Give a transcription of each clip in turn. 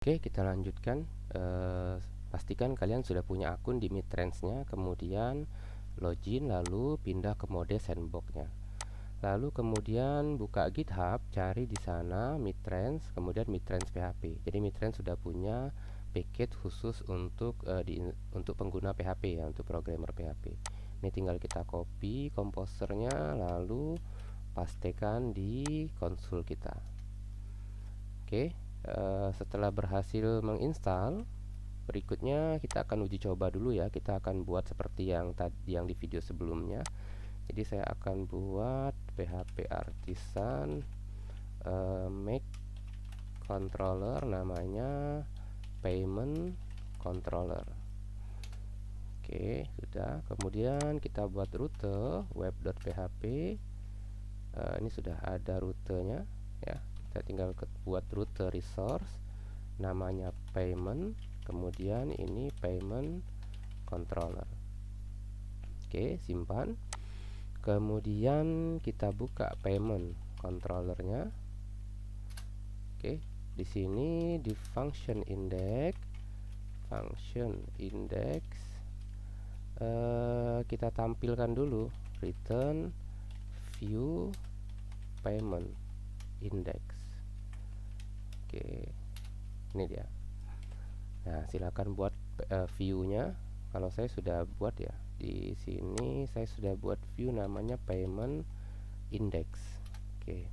Oke, kita lanjutkan. Pastikan kalian sudah punya akun di Mitrans-nya, kemudian login, lalu pindah ke mode sandbox-nya. Lalu kemudian buka GitHub, cari di sana Mitrans, kemudian Mitrans PHP. Jadi Mitrans sudah punya package khusus untuk untuk pengguna PHP ya, untuk programmer PHP. Ini tinggal kita copy komposernya, lalu pastekan di konsol kita. Oke. Setelah berhasil menginstal, berikutnya kita akan uji coba dulu ya. Kita akan buat seperti yang tadi yang di video sebelumnya. Jadi saya akan buat PHP Artisan make controller, namanya payment controller. Oke, sudah. Kemudian kita buat rute web.php. Ini sudah ada rutenya ya. Kita tinggal buat rute resource, namanya payment, kemudian ini payment controller. Oke, simpan. Kemudian kita buka payment controllernya. Oke, di sini di function index kita tampilkan dulu return view payment index. Oke, ini dia. Nah, silakan buat view-nya. Kalau saya sudah buat ya, di sini saya sudah buat view namanya payment index. Oke,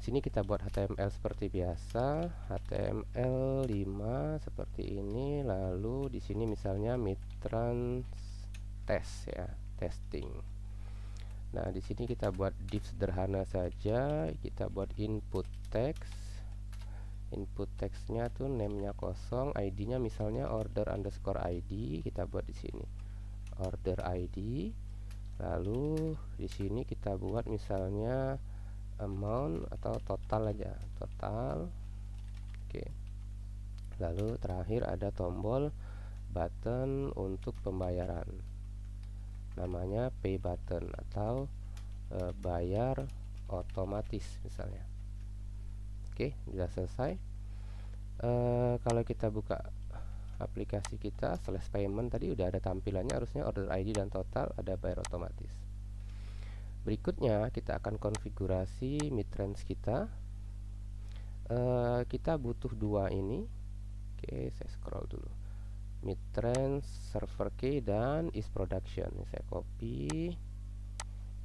sini kita buat HTML seperti biasa, HTML 5 seperti ini. Lalu di sini misalnya Mitrans test ya, testing. Nah, di sini kita buat div sederhana saja. Kita buat input text. Input text-nya tuh name-nya kosong, ID-nya misalnya order_ID. Kita buat di sini order ID. Lalu di sini kita buat misalnya amount atau total aja, total. Oke. Lalu terakhir ada tombol button untuk pembayaran, namanya pay button atau bayar otomatis misalnya. Oke, sudah selesai. Kalau kita buka aplikasi kita slash payment, tadi udah ada tampilannya, harusnya order ID dan total, ada bayar otomatis. Berikutnya kita akan konfigurasi Mitrans kita. Kita butuh dua ini. Oke, saya scroll dulu. Mitrans server key dan is production. Ini saya copy.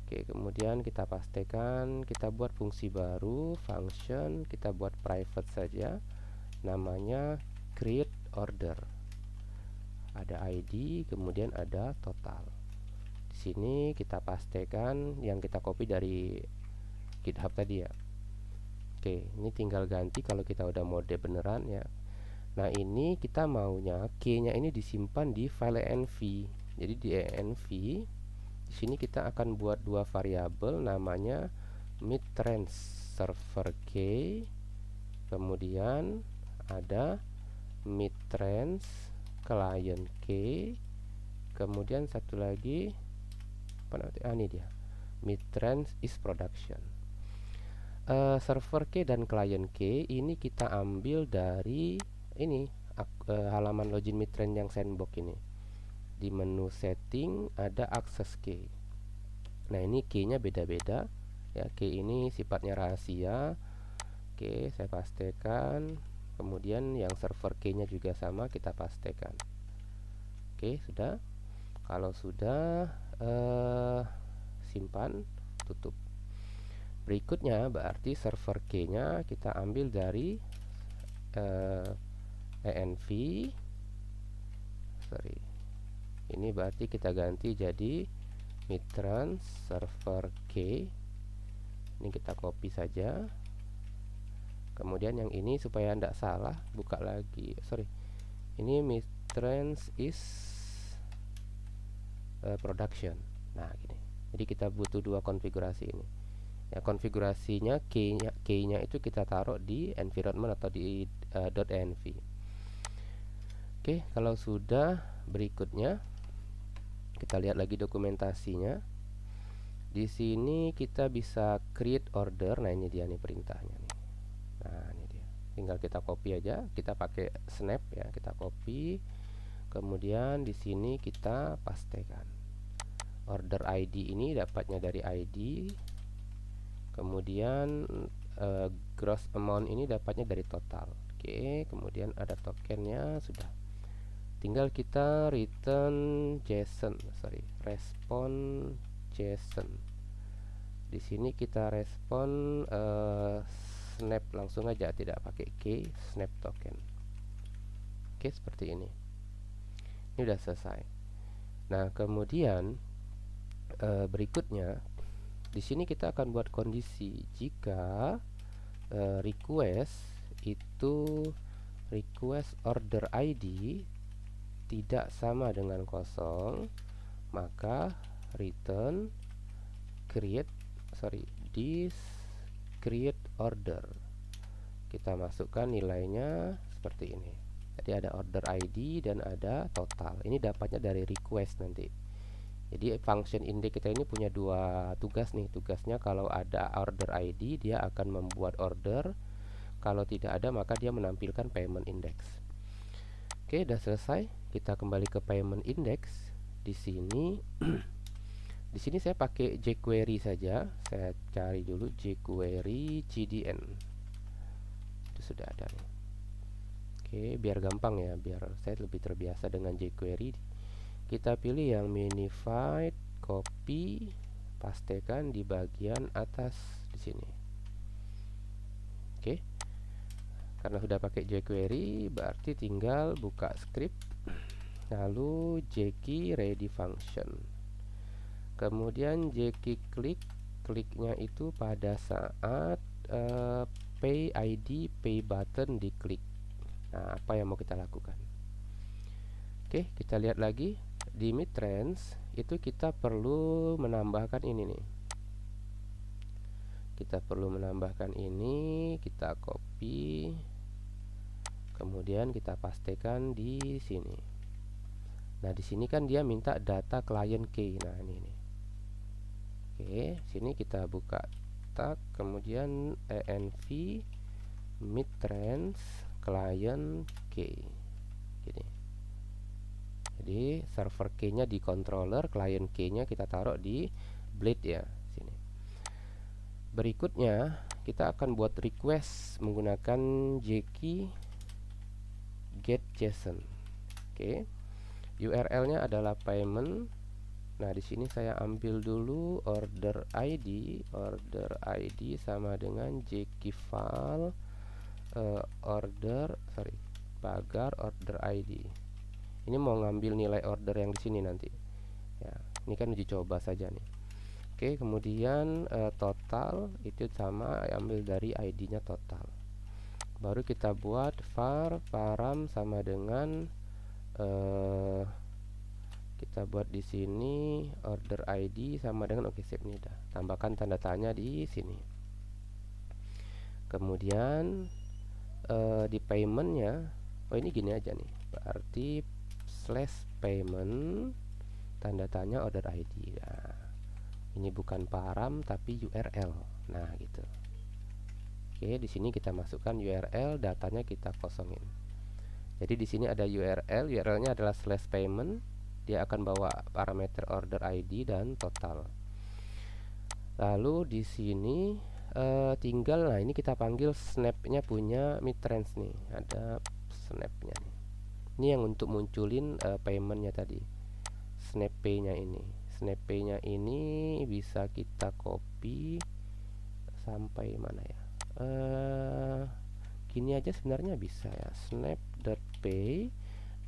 Oke, kemudian kita pastikan, kita buat fungsi baru, function, kita buat private saja, namanya create order. Ada ID, kemudian ada total. Di sini kita pastikan yang kita copy dari GitHub tadi ya. Oke, ini tinggal ganti kalau kita udah mode beneran ya. Nah, ini kita maunya key-nya ini disimpan di file env. Jadi di env di sini kita akan buat dua variabel, namanya Mitrans server key, kemudian ada Mitrans client key, kemudian satu lagi ini dia, Mitrans is production. Server key dan client key ini kita ambil dari ini halaman login Mitrans yang sandbox ini. Di menu setting ada access key. Nah, ini key-nya beda-beda ya. Key ini sifatnya rahasia. Oke, saya pastikan. Kemudian yang server key-nya juga sama, kita pastikan. Oke, sudah. Kalau sudah, simpan, tutup. Berikutnya berarti server key-nya kita ambil dari env. Ini berarti kita ganti jadi Mitrans server key. Ini kita copy saja. Kemudian yang ini supaya tidak salah, buka lagi. Ini Mitrans is production. Nah, gini. Jadi kita butuh dua konfigurasi ini. Ya, konfigurasinya key-nya itu kita taruh di environment atau di .env. Oke, kalau sudah, berikutnya kita lihat lagi dokumentasinya. Di sini kita bisa create order. Nah, ini dia nih perintahnya nih. Nah, ini dia. tinggal kita copy aja, kita pakai snap ya, kita copy, kemudian di sini kita pastekan. Order ID ini dapatnya dari ID, kemudian gross amount ini dapatnya dari total. Oke, kemudian ada tokennya, sudah. Tinggal kita return JSON, respon JSON. Di sini kita respon snap langsung aja, tidak pakai key, snap token. Oke, seperti ini. Ini udah selesai. Nah, kemudian berikutnya di sini kita akan buat kondisi jika request itu request order ID tidak sama dengan kosong, maka return this create order. Kita masukkan nilainya seperti ini. Jadi ada order ID dan ada total. Ini dapatnya dari request nanti. Jadi function index kita ini punya dua tugas nih. Tugasnya kalau ada order ID dia akan membuat order. Kalau tidak ada maka dia menampilkan payment index. Oke, udah selesai. Kita kembali ke payment index. Di sini di sini saya pakai jQuery saja. Saya cari dulu jQuery CDN. Itu sudah ada nih. Oke, biar gampang ya, biar saya lebih terbiasa dengan jQuery. Kita pilih yang minified, copy, pastekan di bagian atas di sini. Oke. Karena sudah pakai jQuery, berarti tinggal buka script, lalu jkey ready function. Kemudian jkey kliknya itu pada saat pay ID, pay button diklik. Nah, apa yang mau kita lakukan? Oke, kita lihat lagi di Midtrans itu kita perlu menambahkan ini nih. Kita perlu menambahkan ini, kita copy, kemudian kita pastekan di sini. Nah, di sini kan dia minta data client key. Nah, ini nih. Oke, sini kita buka tag, kemudian env Midtrans client key. Gini. Jadi server key-nya di controller, client key-nya kita taruh di blade ya, sini. Berikutnya kita akan buat request menggunakan jkey get JSON. Oke. URL-nya adalah payment. Nah, di sini saya ambil dulu order ID. Order ID sama dengan jkey file pagar order ID. Ini mau ngambil nilai order yang di sini nanti. Ya, ini kan uji coba saja nih. Oke, kemudian total itu sama, ambil dari ID-nya total. Baru kita buat var param sama dengan kita buat di sini order ID sama dengan oke, save. Ini dah. Tambahkan tanda tanya di sini. Kemudian di paymentnya, oh ini gini aja nih. Berarti /payment tanda tanya order ID. Nah, ini bukan param tapi URL. Nah, gitu. Oke, di sini kita masukkan URL, datanya kita kosongin. Jadi di sini ada URL, URL-nya adalah /payment. Dia akan bawa parameter order ID dan total. Lalu di sini tinggal, nah ini kita panggil snap-nya punya Midtrans nih. Ada snap-nya nih. Ini yang untuk munculin payment-nya tadi. Snap pay-nya ini. Snap pay-nya ini bisa kita copy sampai mana ya? Gini aja sebenarnya bisa ya. Snap.pay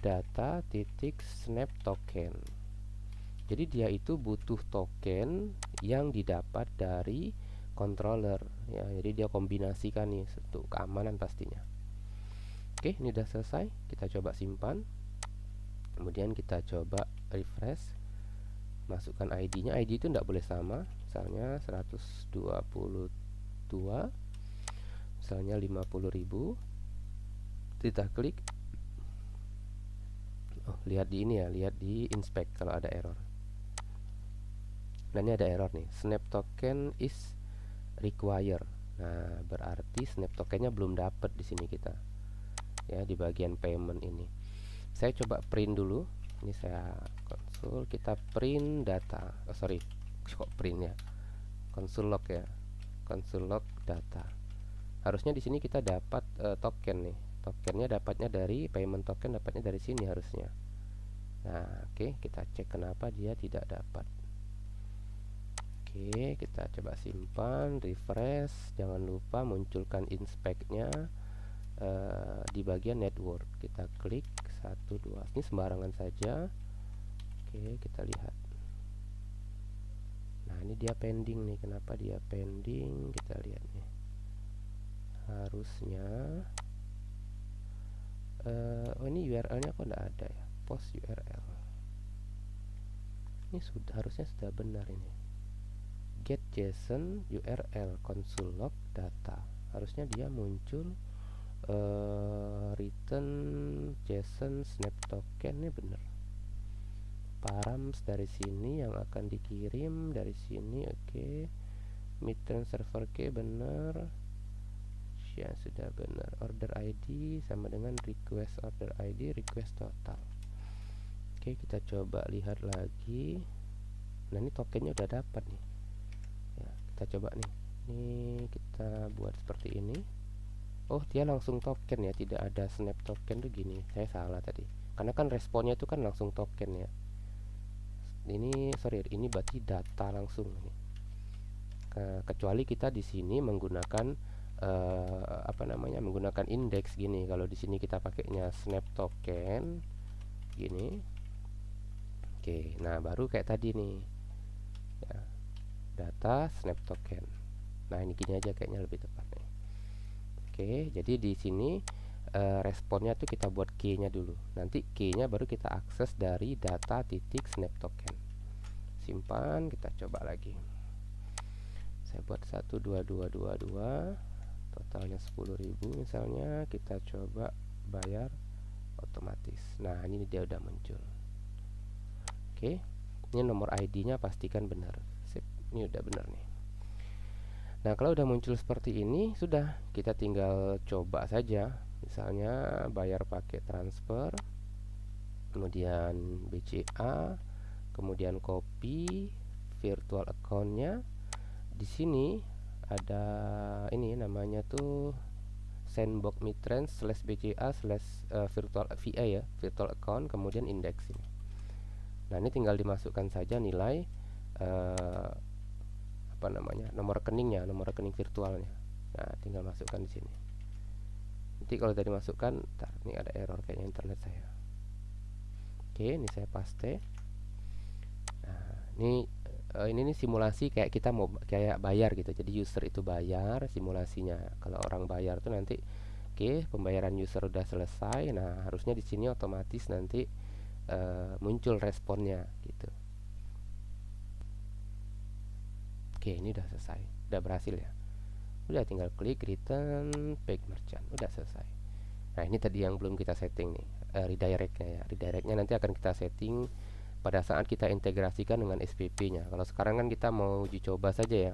data titik snap token. Jadi dia itu butuh token yang didapat dari controller ya. Jadi dia kombinasikan nih untuk keamanan pastinya. Oke, ini udah selesai. Kita coba simpan. Kemudian kita coba refresh. Masukkan ID-nya. ID itu tidak boleh sama. Misalnya 122, misalnya 50.000. Kita klik. Oh, lihat di ini ya, lihat di inspect kalau ada error. Nah, ini ada error nih. Snap token is required. Nah, berarti snap tokennya belum dapat di sini kita. Ya, di bagian payment ini. Saya coba print dulu. Ini saya konsul, kita print data. Oh, sorry. Kok print ya? Konsul log ya. Konsul log data. Harusnya di sini kita dapat token nih. Tokennya dapatnya dari payment token, dapatnya dari sini harusnya. Nah, oke, kita cek kenapa dia tidak dapat. Oke, kita coba simpan, refresh. Jangan lupa munculkan inspect-nya di bagian network. Kita klik 1 2. Ini sembarangan saja. Oke, kita lihat. Nah, ini dia pending nih. Kenapa dia pending? Kita lihat nih. Harusnya oh, ini URL-nya kok enggak ada ya? Post URL. Ini harusnya sudah benar ini. Get JSON URL console log data. Harusnya dia muncul return JSON snap token, ini benar. Params dari sini yang akan dikirim dari sini, oke. Midtrain server key benar. Ya, sudah benar. Order ID sama dengan request order ID, request total. Oke, kita coba lihat lagi. Nah, ini tokennya udah dapat nih. Ya, kita coba nih. Ini kita buat seperti ini. Oh, dia langsung token ya, tidak ada snap token tuh gini. Saya salah tadi. Karena kan responnya itu kan langsung token ya. Ini sorry, ini berarti data langsung nih. Kecuali kita di sini menggunakan menggunakan indeks gini. Kalau di sini kita pakainya snap token gini. Oke, nah baru kayak tadi nih. Ya, data snap token. Nah, ini gini aja kayaknya lebih tepat nih. Oke, jadi di sini responnya tuh kita buat key-nya dulu. Nanti key-nya baru kita akses dari data titik snap token. Simpan, kita coba lagi. Saya buat 12222, totalnya 10.000 misalnya. Kita coba bayar otomatis. Nah, ini dia udah muncul. Oke, ini nomor ID-nya pastikan benar. Sip, ini udah benar nih. Nah, kalau udah muncul seperti ini, sudah kita tinggal coba saja. Misalnya bayar pakai transfer, kemudian BCA, kemudian copy virtual account-nya. Di sini ada ini namanya tuh sandbox midtrain /BCA virtual VA ya, virtual account, kemudian indeks ini. Nah, ini tinggal dimasukkan saja nilai nomor rekeningnya, nomor rekening virtualnya. Nah, tinggal masukkan di sini. Nanti kalau tadi masukkan, ini ada error kayaknya internet saya. Oke, ini saya paste. Nah, ini simulasi kayak kita mau kayak bayar gitu. Jadi user itu bayar, simulasinya. Kalau orang bayar tuh nanti pembayaran user udah selesai. Nah, harusnya di sini otomatis nanti muncul responnya gitu. Oke, ini udah selesai, udah berhasil ya. Udah tinggal klik return page merchant, udah selesai. Nah, ini tadi yang belum kita setting nih, redirectnya ya. Redirectnya nanti akan kita setting pada saat kita integrasikan dengan SPP-nya. Kalau sekarang kan kita mau uji coba saja ya,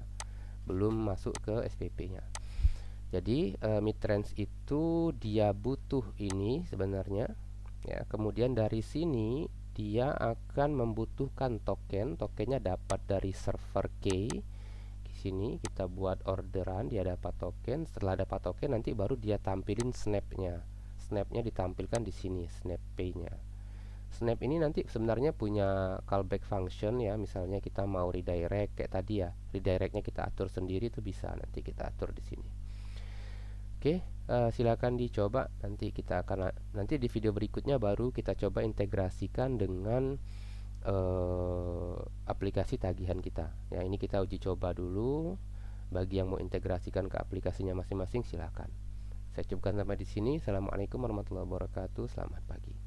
belum masuk ke SPP-nya. Jadi midtrain itu dia butuh ini sebenarnya ya. Kemudian dari sini dia akan membutuhkan token. Tokennya dapat dari server key. Di sini kita buat orderan, dia dapat token. Setelah dapat token nanti baru dia tampilin snapnya. Snapnya ditampilkan di sini, snap pay-nya. Snap ini nanti sebenarnya punya callback function ya. Misalnya kita mau redirect kayak tadi ya, redirectnya kita atur sendiri, itu bisa nanti kita atur di sini. Oke, silakan dicoba. Nanti di video berikutnya baru kita coba integrasikan dengan aplikasi tagihan kita. Ya, ini kita uji coba dulu. Bagi yang mau integrasikan ke aplikasinya masing-masing, silakan. Saya cukupkan sampai di sini. Assalamualaikum warahmatullahi wabarakatuh. Selamat pagi.